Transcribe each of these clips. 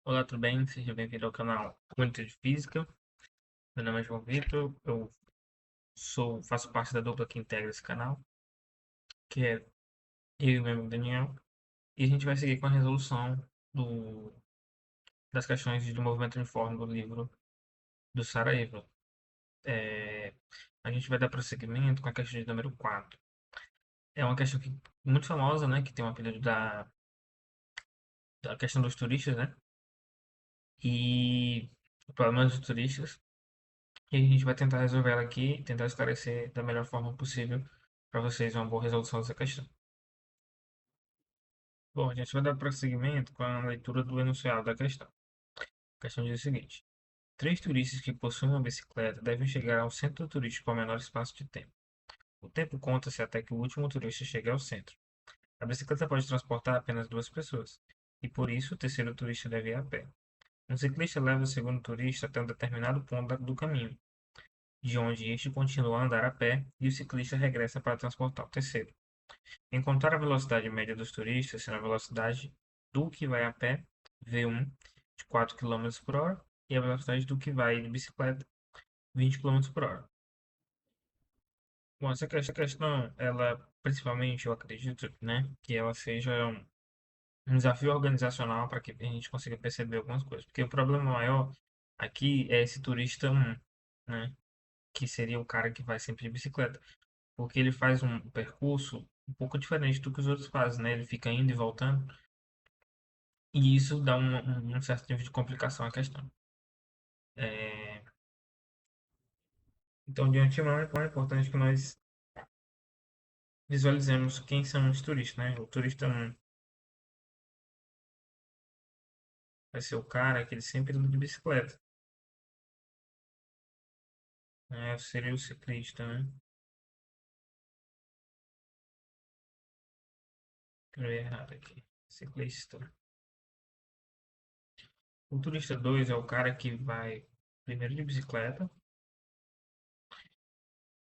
Olá, tudo bem? Seja bem-vindo ao canal Muito de Física. Meu nome é João Vitor, faço parte da dupla que integra esse canal, que é eu e meu amigo Daniel, e a gente vai seguir com a resolução do, das questões de movimento uniforme do livro do Saraiva. É, a gente vai dar prosseguimento com a questão de número 4. É uma questão muito famosa, né, que tem um apelido da questão dos turistas, né, e o problema dos turistas. E a gente vai tentar resolver ela aqui, tentar esclarecer da melhor forma possível para vocês uma boa resolução dessa questão. Bom, a gente vai dar prosseguimento com a leitura do enunciado da questão. A questão diz o seguinte: três turistas que possuem uma bicicleta devem chegar ao centro turístico com o menor espaço de tempo. O tempo conta-se até que o último turista chegue ao centro. A bicicleta pode transportar apenas duas pessoas, e por isso o terceiro turista deve ir a pé. Um ciclista leva o segundo turista até um determinado ponto do caminho, de onde este continua a andar a pé e o ciclista regressa para transportar o terceiro. Encontrar a velocidade média dos turistas sendo a velocidade do que vai a pé, V1, de 4 km por hora, e a velocidade do que vai de bicicleta, 20 km por hora. Bom, essa questão, ela, principalmente, eu acredito, né, que ela seja um desafio organizacional para que a gente consiga perceber algumas coisas. Porque o problema maior aqui é esse turista 1, né, que seria o cara que vai sempre de bicicleta. Porque ele faz um percurso um pouco diferente do que os outros fazem, né? Ele fica indo e voltando. E isso dá um certo nível de complicação à questão. É, então, de antemão, é importante que nós visualizemos quem são os turistas, né? O turista 1 vai ser o cara que ele sempre anda de bicicleta, né? Seria o ciclista, né? Escrevi errado aqui. Ciclista. O turista 2 é o cara que vai primeiro de bicicleta.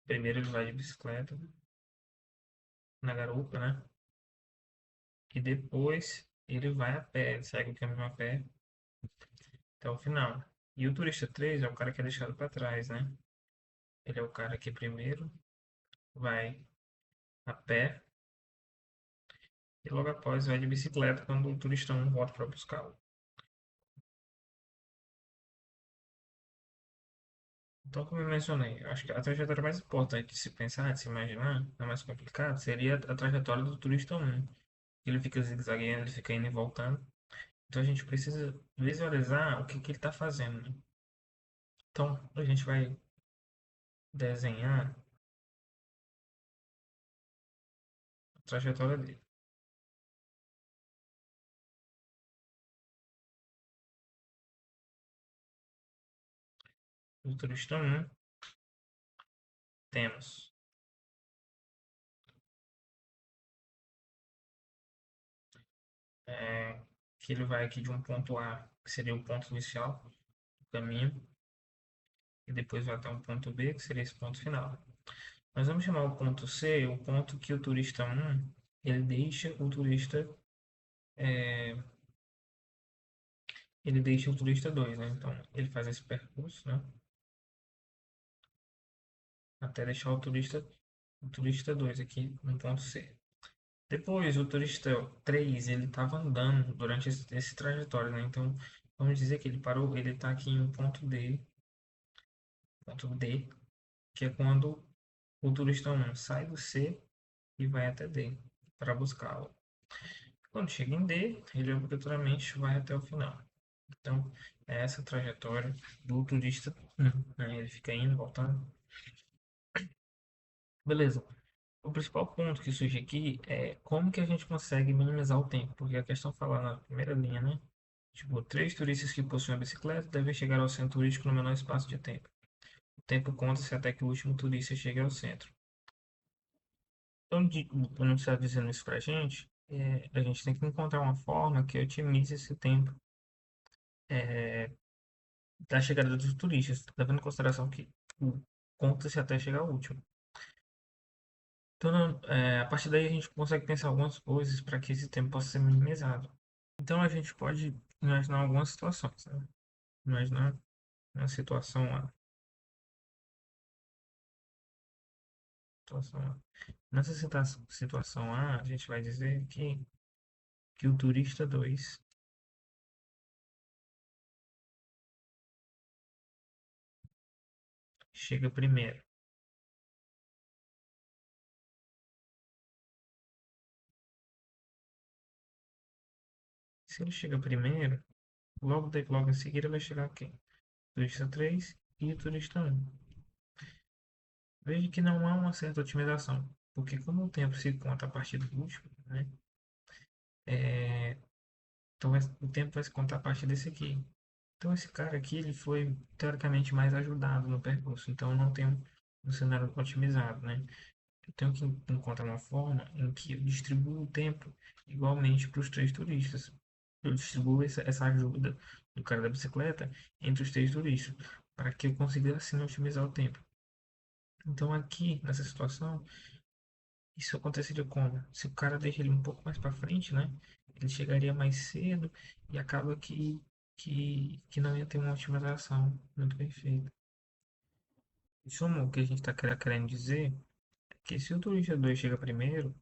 Primeiro ele vai de bicicleta na garupa, né? E depois ele vai a pé, ele segue o caminho a pé até o final. E o turista 3 é o cara que é deixado para trás, né? Ele é o cara que primeiro vai a pé e logo após vai de bicicleta quando o turista 1 volta para buscá-lo. Então, como eu mencionei, eu acho que a trajetória mais importante de se pensar, de se imaginar, a mais complicada, seria a trajetória do turista 1. Ele fica zigue-zagueando, ele fica indo e voltando. Então a gente precisa visualizar o que ele está fazendo, né? Então a gente vai desenhar a trajetória dele. O turista 1 temos é, que ele vai aqui de um ponto A, que seria o ponto inicial do caminho, e depois vai até um ponto B, que seria esse ponto final. Nós vamos chamar o ponto C o ponto que o turista 1 ele deixa o turista é, ele deixa o turista 2, né? Então ele faz esse percurso, né? Até deixar o turista 2 aqui no ponto C. Depois o turista 3 ele estava andando durante esse trajetório, né? Então vamos dizer que ele parou, ele está aqui em um ponto D, que é quando o turista 1 sai do C e vai até D para buscá-lo. Quando chega em D, ele obrigatoriamente vai até o final. Então, é essa trajetória do turista 1, né? Ele fica indo, voltando. Beleza. O principal ponto que surge aqui é como que a gente consegue minimizar o tempo, porque a questão fala na primeira linha, né? Tipo, três turistas que possuem a bicicleta devem chegar ao centro turístico no menor espaço de tempo. O tempo conta-se até que o último turista chegue ao centro. Então, quando você está dizendo isso pra gente, a gente tem que encontrar uma forma que otimize esse tempo da chegada dos turistas, levando em consideração que conta-se até chegar ao último. Então, a partir daí a gente consegue pensar algumas coisas para que esse tempo possa ser minimizado. Então, a gente pode imaginar algumas situações, né? Imaginar uma situação A. Situação A. Nessa situação A, a gente vai dizer que o turista 2 chega primeiro. Se ele chega primeiro, logo em seguida vai chegar quem? O turista 3 e o turista um. Veja que não há uma certa otimização, porque como o tempo se conta a partir do último, né? É, então o tempo vai se contar a partir desse aqui. Então esse cara aqui, ele foi teoricamente mais ajudado no percurso, então eu não tenho um cenário otimizado, né? Eu tenho que encontrar uma forma em que eu distribuo o tempo igualmente para os três turistas. Eu distribuo essa ajuda do cara da bicicleta entre os três turistas, para que eu consiga assim otimizar o tempo. Então aqui, nessa situação, isso aconteceria como? Se o cara deixa ele um pouco mais para frente, né? Ele chegaria mais cedo e acaba que não ia ter uma otimização muito bem feita. Em suma, o que a gente está querendo dizer é que se o turista 2 chega primeiro,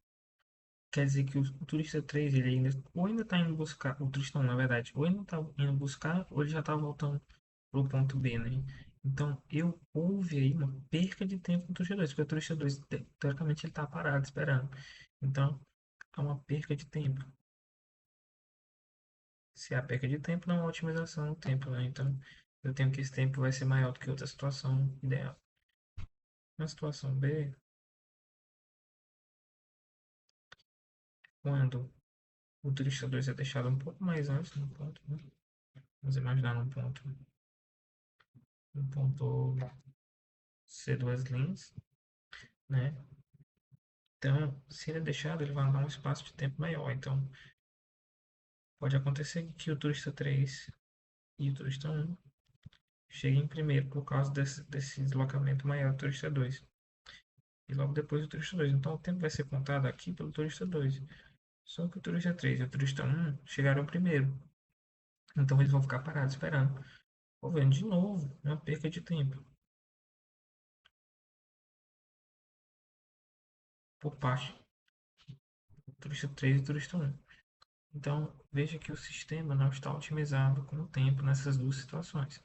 quer dizer que o turista 3 ele ainda, ou ainda está indo buscar, o turista 1, na verdade, ou ainda está indo buscar, ou ele já está voltando para o ponto B, né? Então, houve aí uma perca de tempo no turista 2 porque o turista 2 teoricamente, ele está parado esperando. Então, há uma perca de tempo. Se há perca de tempo, não há otimização do tempo, né? Então, eu tenho que esse tempo vai ser maior do que outra situação ideal. Na situação B, quando o turista 2 é deixado um pouco mais antes no ponto, né? Vamos imaginar um ponto C duas linhas, né? Então, se ele é deixado, ele vai dar um espaço de tempo maior. Então, pode acontecer que o turista 3 e o turista um cheguem primeiro por causa desse deslocamento maior do turista 2 e logo depois do turista 2. Então, o tempo vai ser contado aqui pelo turista 2. Só que o turista 3 e o turista um chegaram primeiro. Então, eles vão ficar parados esperando. Vou vendo de novo uma perca de tempo por parte do turista 3 e do turista um. Então, veja que o sistema não está otimizado com o tempo nessas duas situações.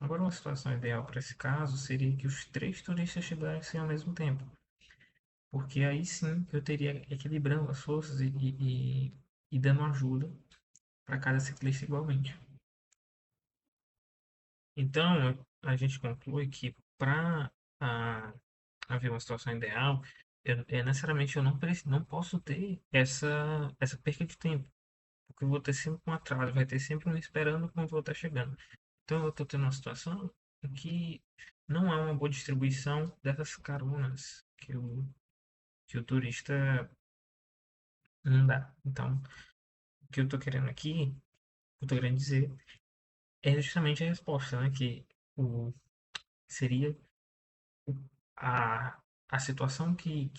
Agora, uma situação ideal para esse caso seria que os três turistas chegassem ao mesmo tempo, porque aí sim eu teria equilibrando as forças e dando ajuda para cada ciclista igualmente. Então, a gente conclui que para haver uma situação ideal, necessariamente eu não posso ter essa perca de tempo. Porque eu vou ter sempre um atraso, vai ter sempre um esperando quando eu vou estar chegando. Então eu estou tendo uma situação em que não há uma boa distribuição dessas caronas que o turista não dá. Então, o que eu estou querendo aqui, o que eu estou querendo dizer, é justamente a resposta, né? Que o, seria a, a situação que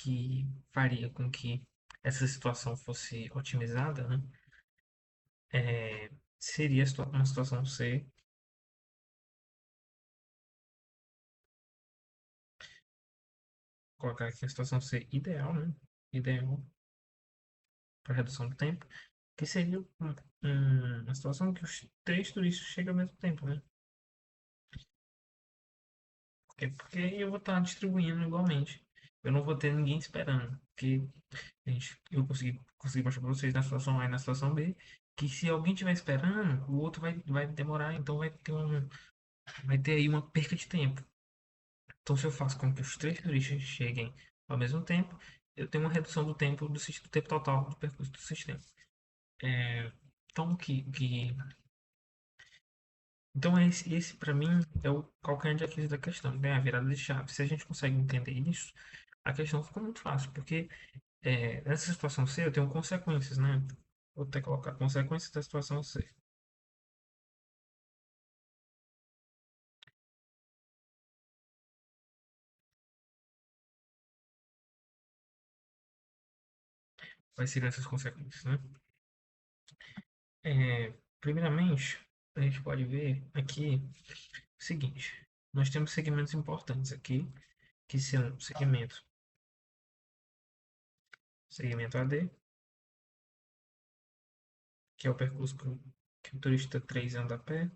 faria com que essa situação fosse otimizada, né? Seria uma situação C, colocar aqui a situação C ideal, né? Ideal para redução do tempo, que seria uma situação que os três turistas chegam ao mesmo tempo, né? Porque eu vou estar distribuindo igualmente. Eu não vou ter ninguém esperando. Porque, gente, eu consegui mostrar para vocês na situação A e na situação B, que se alguém estiver esperando, o outro vai demorar, então vai ter aí uma perca de tempo. Então, se eu faço com que os três turistas cheguem ao mesmo tempo, eu tenho uma redução do tempo do tempo total do percurso do sistema. É, então, então esse para mim é o calcanhar de Aquiles da questão, né? A virada de chave. Se a gente consegue entender isso, a questão fica muito fácil, porque nessa situação C eu tenho consequências, né? Vou ter que colocar consequências da situação C. Quais seriam essas consequências, né? Primeiramente, a gente pode ver aqui o seguinte: nós temos segmentos importantes aqui, que são segmento AD, que é o percurso que o turista 3 anda a pé.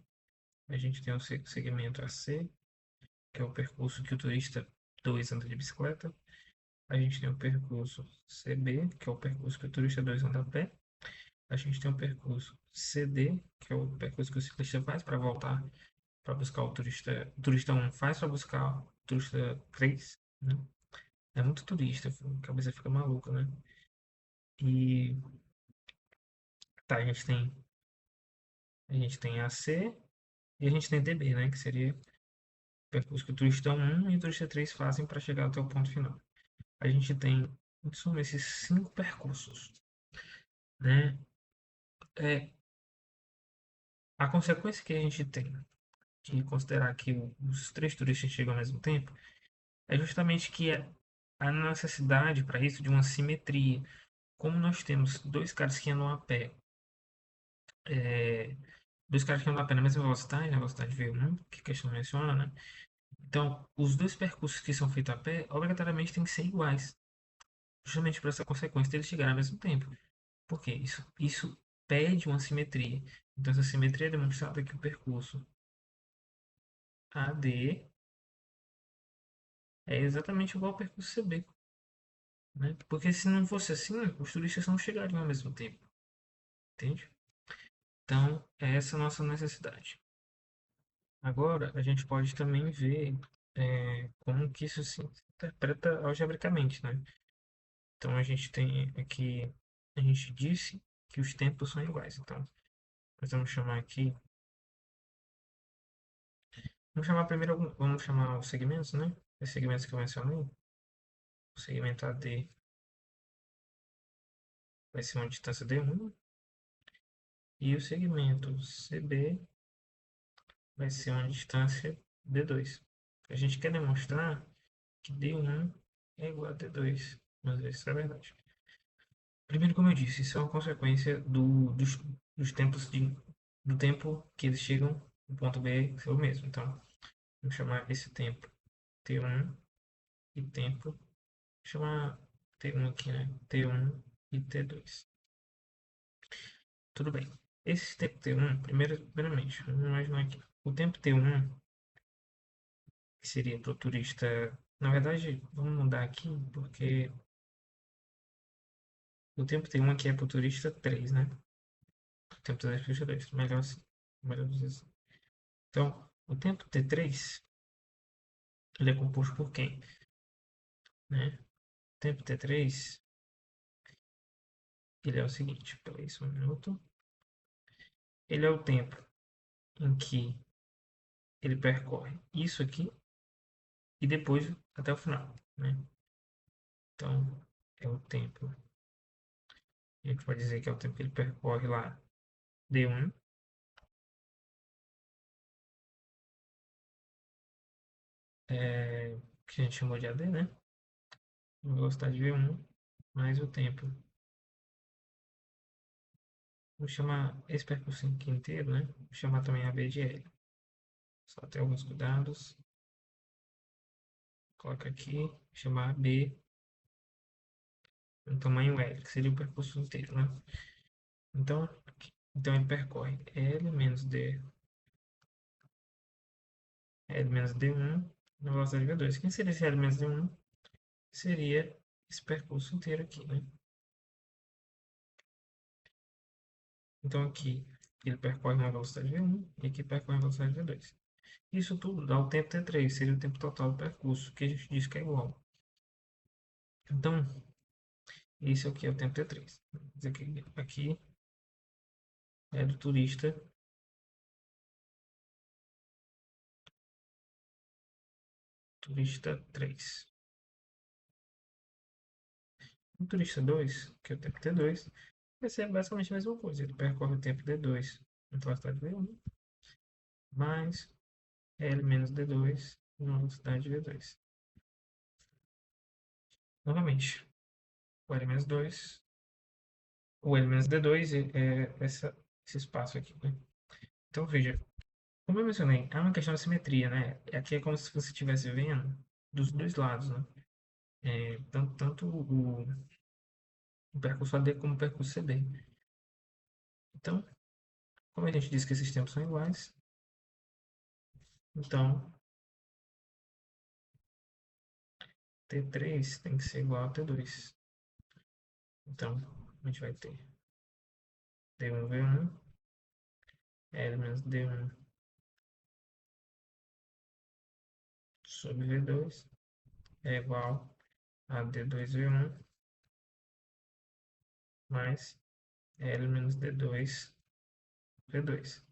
A gente tem o segmento AC, que é o percurso que o turista 2 anda de bicicleta. A gente tem o percurso CB, que é o percurso que o turista 2 anda a pé. A gente tem o percurso CD, que é o percurso que o ciclista faz para voltar para buscar o turista 1 faz para buscar o turista 3, né? É muito turista, a cabeça fica maluca, né? E tá, a gente tem AC e a gente tem DB, né? Que seria o percurso que o turista 1 e o turista 3 fazem para chegar até o ponto final. A gente tem, em suma, esses 5 percursos, né? É, a consequência que a gente tem de considerar que os 3 turistas chegam ao mesmo tempo é justamente que a necessidade para isso de uma simetria. Como nós temos dois caras que andam a pé, é, dois caras que andam a pé na mesma velocidade, na velocidade V1, que a questão menciona, né? Então, os dois percursos que são feitos a pé, obrigatoriamente têm que ser iguais, justamente por essa consequência de eles chegarem ao mesmo tempo. Por quê? Isso pede uma simetria. Então, essa simetria é demonstrada que o percurso AD é exatamente igual ao percurso CB, né? Porque se não fosse assim, os turistas não chegariam ao mesmo tempo, entende? Então, é essa a nossa necessidade. Agora, a gente pode também ver como que isso se interpreta algebricamente, né? Então, a gente tem aqui, a gente disse que os tempos são iguais. Então, nós vamos chamar aqui, vamos chamar primeiro, vamos chamar os segmentos, né? Os segmentos que eu mencionei. O segmento AD vai ser uma distância D1 e o segmento CB vai ser uma distância D2. A gente quer demonstrar que D1 é igual a D2, mas isso é verdade. Primeiro, como eu disse, isso é uma consequência dos tempos do tempo que eles chegam no ponto B ser o mesmo. Então, vamos chamar esse tempo T1 e tempo, vou chamar T1 aqui, né? T1 e T2. Tudo bem. Esse tempo T1, primeiramente, vamos imaginar aqui. O tempo T1, que seria para o turista. Na verdade, vamos mudar aqui, porque o tempo T1 aqui é para o turista 3, né? O tempo T2 é para o turista 2. Melhor assim. Melhor dizer assim. Então, o tempo T3 ele é composto por quem? Né? O tempo T3 ele é o seguinte, peraí só um minuto. Ele é o tempo em que ele percorre isso aqui e depois até o final. Né? Então, é o tempo. A gente pode dizer que é o tempo que ele percorre lá D1, que a gente chamou de AD, né? Velocidade V1, mais o tempo. Vou chamar esse percurso aqui inteiro, né? Vou chamar também AB de L. Só ter alguns cuidados. Coloca aqui, chamar B no tamanho L, que seria o percurso inteiro, né? Então, ele percorre L menos D1 na velocidade V2. Quem seria esse L menos D1? Seria esse percurso inteiro aqui, né? Então, aqui ele percorre uma velocidade V1 e aqui percorre uma velocidade V2. Isso tudo dá o tempo T3, seria o tempo total do percurso, que a gente diz que é igual. Então, esse aqui é o tempo T3. Aqui é do turista 3. O turista 2, que é o tempo T2, vai ser basicamente a mesma coisa. Ele percorre o tempo D2 na velocidade V1, mais L menos D2 na velocidade V2. Novamente, o L menos 2, o L menos D2 é essa. esse espaço aqui, né? Então, veja, como eu mencionei, é uma questão de simetria, né? Aqui é como se você estivesse vendo dos dois lados, né? Tanto o percurso AD como o percurso CD. Então, como a gente disse que esses tempos são iguais, então T3 tem que ser igual a T2. Então, a gente vai ter D1 V1, L menos D1 sobre V2 é igual a D2 V1 mais L menos D2 V2.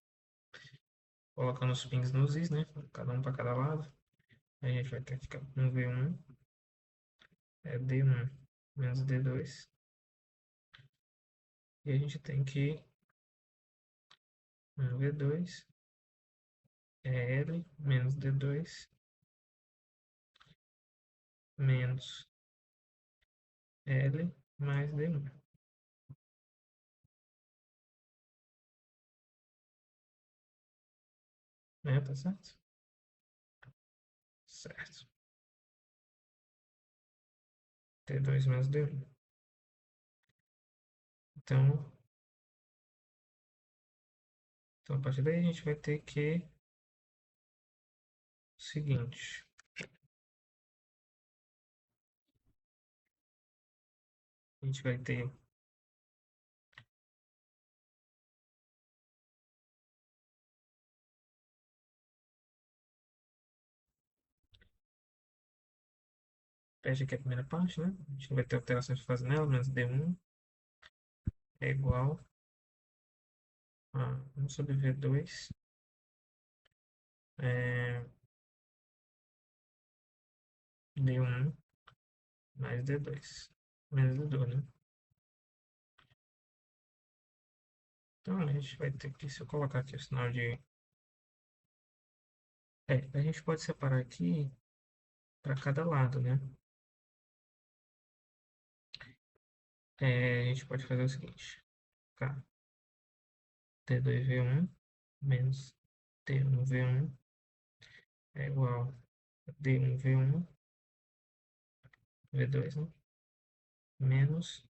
Colocando os pins nos is, né? Cada um para cada lado. A gente vai ter que ficar um V1 é D1 menos D2. E a gente tem que um V2 é L menos D2 menos L mais D1. Né? Tá certo? Certo. T2 menos D1. Então, a partir daí a gente vai ter que o seguinte. A gente vai ter perde aqui a primeira parte, né? A gente não vai ter alterações de fase nela, menos D1 é igual a 1 sobre V2 é, D1 mais D2 menos D2, né? Então a gente vai ter que, se eu colocar aqui o sinal de. A gente pode separar aqui para cada lado, né? A gente pode fazer o seguinte: tá? T2V1 menos T1V1 é igual a D1V1 V2, né? Menos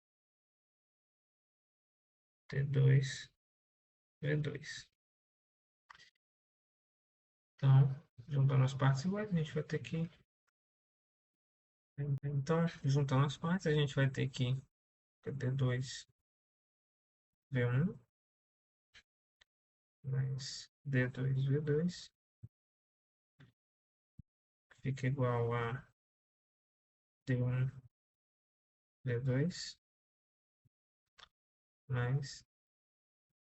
T2 V2. Então, juntando as partes iguais, a gente vai ter que. Então, juntando as partes, a gente vai ter que D2 V1 mais D2 V2 fica igual a D1 V2 mais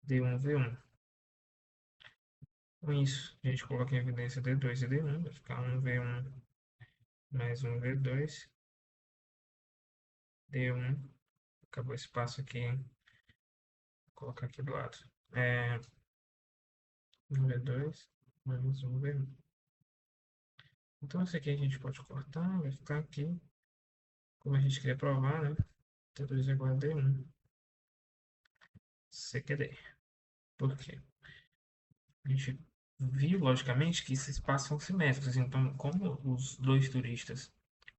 D1 V1. Com isso, a gente coloca em evidência D2 e D1, vai ficar um V1 mais um V2, D1, acabou esse passo aqui, hein? Vou colocar aqui do lado. Um V2 mais um V1. Então, esse aqui a gente pode cortar, vai ficar aqui, como a gente queria provar, né? T2 é igual a D1, CQD. Por quê? A gente viu, logicamente, que esses passos são simétricos. Então, como os dois turistas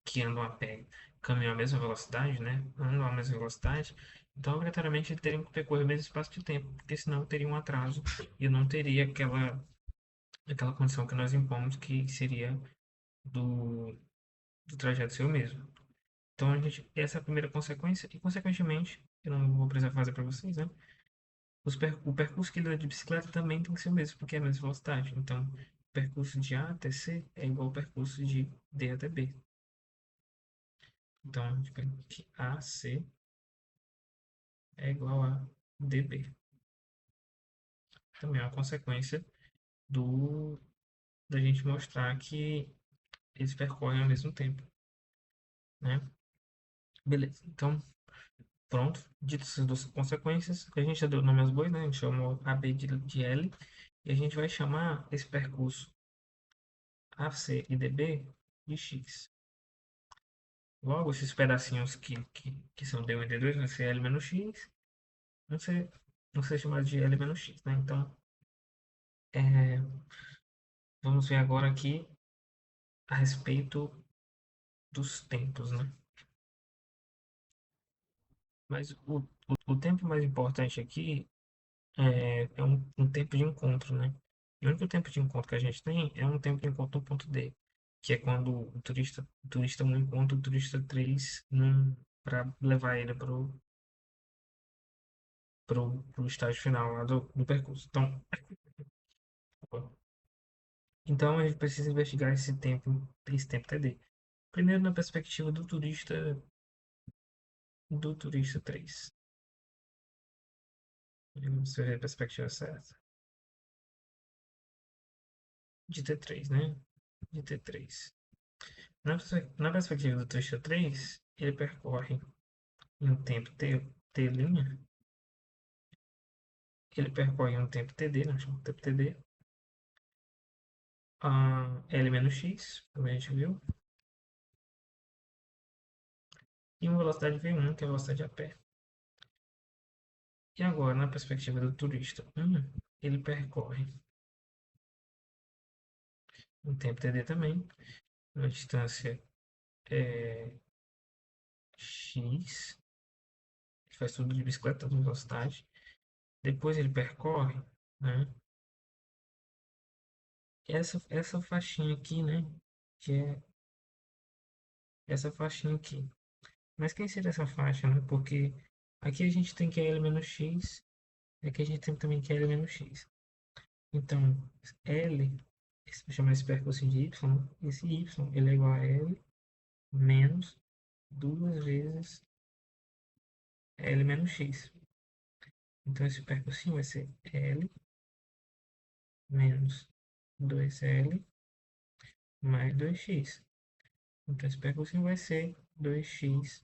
que andam a pé caminham à mesma velocidade, né? Andam à mesma velocidade, então, obrigatoriamente, teriam que percorrer o mesmo espaço de tempo, porque senão teria um atraso e não teria aquela condição que nós impomos, que seria do, do trajeto ser o mesmo. Então, essa é a primeira consequência, e, consequentemente, eu não vou precisar fazer para vocês, né? O percurso que ele dá de bicicleta também tem que ser o mesmo, porque é a mesma velocidade. Então, o percurso de A até C é igual ao percurso de D até B. Então, a gente pega que AC é igual a DB. Também é uma consequência da gente mostrar que eles percorrem ao mesmo tempo, né? Beleza. Então, pronto. Dito essas duas consequências, a gente já deu nome aos bois, né? A gente chamou AB de L. E a gente vai chamar esse percurso AC e DB de X. Logo, esses pedacinhos que são D1 e D2 vão ser L menos X, vão ser não ser chamado de L menos X, né? Então, é, vamos ver agora aqui a respeito dos tempos, né? Mas o tempo mais importante aqui é um tempo de encontro, né? E o único tempo de encontro que a gente tem é um tempo de encontro no ponto D, que é quando o turista 1 encontra o turista 3 para levar ele pro estágio final lá do percurso. Então a gente precisa investigar esse tempo TD. Primeiro na perspectiva do turista 3. Vamos ver a perspectiva certa. De T3, né? De T3. Na perspectiva do turista 3, ele percorre em um tempo T', ele percorre em um tempo TD, não chama tempo TD, L menos X, como a gente viu, e uma velocidade V1, que é a velocidade a pé. E agora, na perspectiva do turista 1, ele percorre um tempo TD também, uma distância X, ele faz tudo de bicicleta, de velocidade. Depois ele percorre, né, essa faixinha aqui, né, que é essa faixinha aqui. Mas quem seria essa faixa, né? Porque aqui a gente tem QL menos X, e aqui a gente tem também QL menos X. Então, L, vou chamar esse percurso de Y, esse Y ele é igual a L menos duas vezes L menos X. Então, esse percursinho vai ser L menos 2L mais 2x. Então, esse percursinho vai ser 2x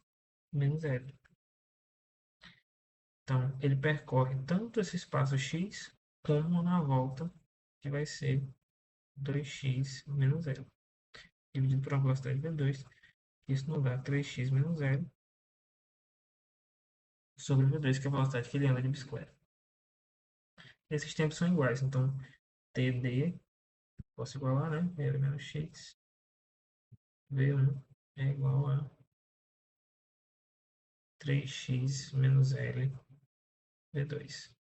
menos L. Então, ele percorre tanto esse espaço x, como na volta, que vai ser 2x menos L. Dividido por uma velocidade V2, isso não dá 3x menos L sobre V2, que é a velocidade que ele anda de bicicleta. Esses tempos são iguais, então TD, posso igualar, né? L menos x, V1 é igual a 3x menos L, V2.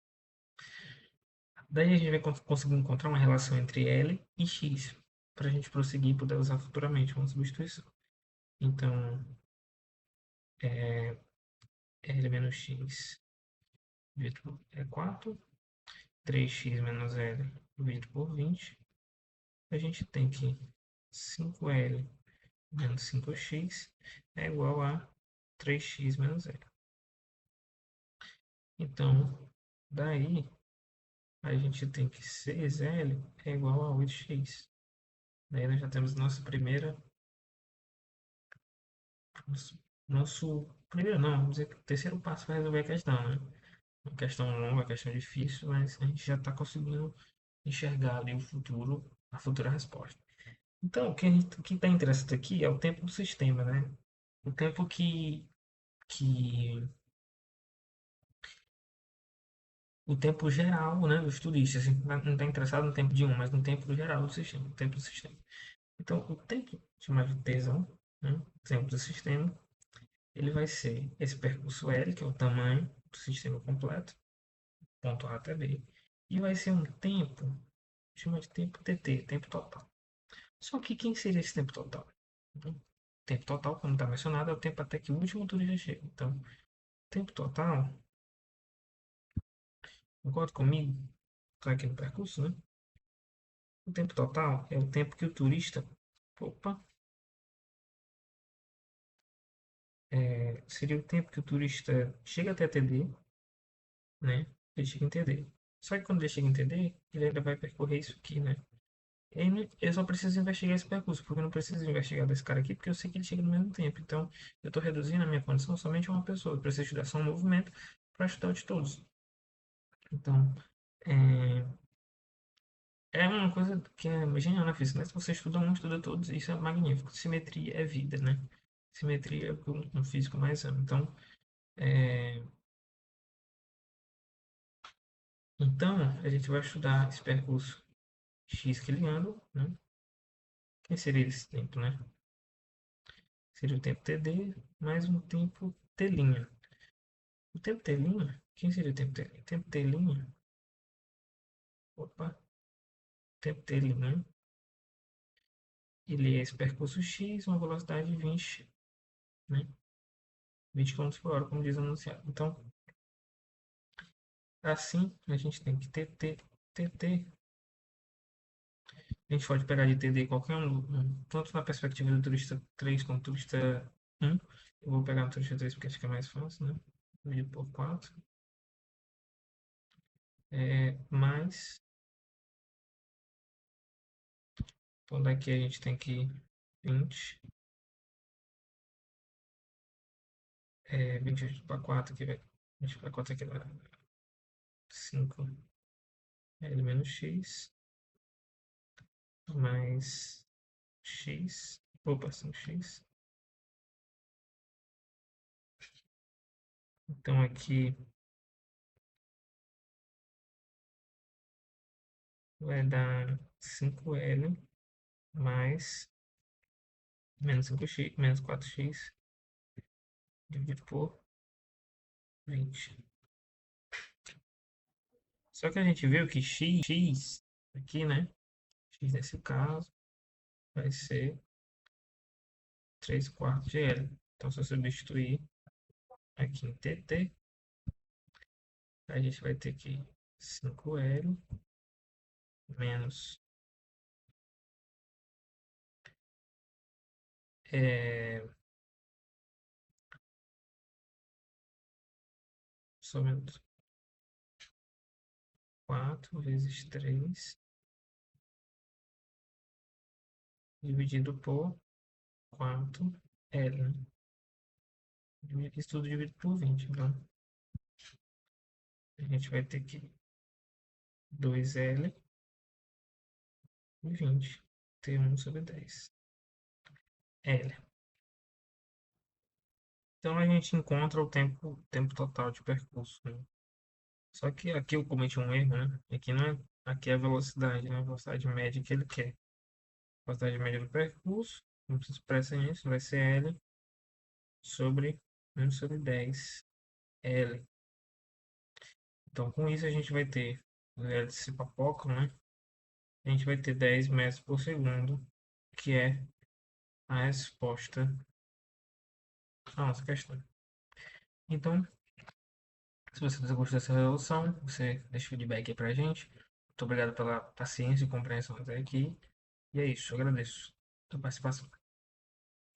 Daí a gente vai conseguir encontrar uma relação entre L e x, para a gente prosseguir e poder usar futuramente uma substituição. Então, L menos x dividido é 4, 3x menos L dividido por 20. A gente tem que 5L menos 5x é igual a 3x menos L. Então, daí a gente tem que 6L é igual a 8x. Daí nós já temos nossa primeira. Nosso primeiro não, vamos dizer que o terceiro passo para resolver a questão, né? Uma questão longa, uma questão difícil, mas a gente já está conseguindo enxergar ali o futuro, a futura resposta. Então, o que está interessante aqui é o tempo do sistema, né? O tempo que o tempo geral, né, dos turistas. Assim, não está interessado no tempo de um, mas no tempo geral do sistema, o tempo do sistema. Então, o tempo chamado de T1, né, o tempo do sistema, ele vai ser esse percurso L, que é o tamanho do sistema completo, ponto A até B, e vai ser um tempo, chama de tempo TT, tempo total. Só que quem seria esse tempo total? Então, tempo total, como está mencionado, é o tempo até que o último turista chega. Então, tempo total, concorda comigo? Está aqui no percurso, né? O tempo total é o tempo que o turista. Opa! Seria o tempo que o turista chega até TD, né? Ele chega em TD. Só que quando ele chega em TD, ele ainda vai percorrer isso aqui, né? Eu só preciso investigar esse percurso, porque eu não preciso investigar desse cara aqui, porque eu sei que ele chega no mesmo tempo. Então, eu estou reduzindo a minha condição somente a uma pessoa. Eu preciso estudar só um movimento para estudar o de todos. Então, é, é uma coisa que é genial na física, né? Se você estuda um, estuda todos, isso é magnífico. Simetria é vida, né? Simetria é o que um físico mais ama. Então, é, Então, a gente vai estudar esse percurso x que ele anda, né? Quem seria esse tempo, né? Seria o tempo td mais um tempo t'. O tempo t', quem seria o tempo t'? O tempo t', opa, o tempo t', ele é esse percurso x, uma velocidade de 20, né? 20 km por hora, como diz o anunciado. Então, assim, a gente tem que tt. A gente pode pegar de TD qualquer tanto na perspectiva do turista 3 como turista 1. Eu vou pegar no turista 3 porque fica mais fácil, né? Dividido por 4. Mais. Então daqui a gente tem que 20. 20 para 4 aqui vai. 20 para 4 aqui vai 5. L menos x. Mais x. Opa, 5x. Então aqui vai dar 5L mais menos 5x, menos 4x dividido por 20. Só que a gente viu que x aqui, né? X nesse caso vai ser 3 quartos de L. Então, se eu substituir aqui em TT, a gente vai ter que 5L menos é, somente 4 vezes 3 dividido por 4L, né? Isso tudo dividido por 20. Então, a gente vai ter que 2L e 20. T1 sobre 10. L. Então, a gente encontra o tempo total de percurso, né? Só que aqui eu cometi um erro, né? Aqui não é, aqui é a velocidade, né? A velocidade média que ele quer. A velocidade média do percurso, não se expressa nisso, vai ser L sobre 1 sobre 10 L. Então, com isso, a gente vai ter, L se papoca, né? A gente vai ter 10 metros por segundo, que é a resposta à nossa questão. Então, se você gostou dessa resolução, você deixa o feedback aí pra gente. Muito obrigado pela paciência e compreensão até aqui. E é isso, eu agradeço a participação.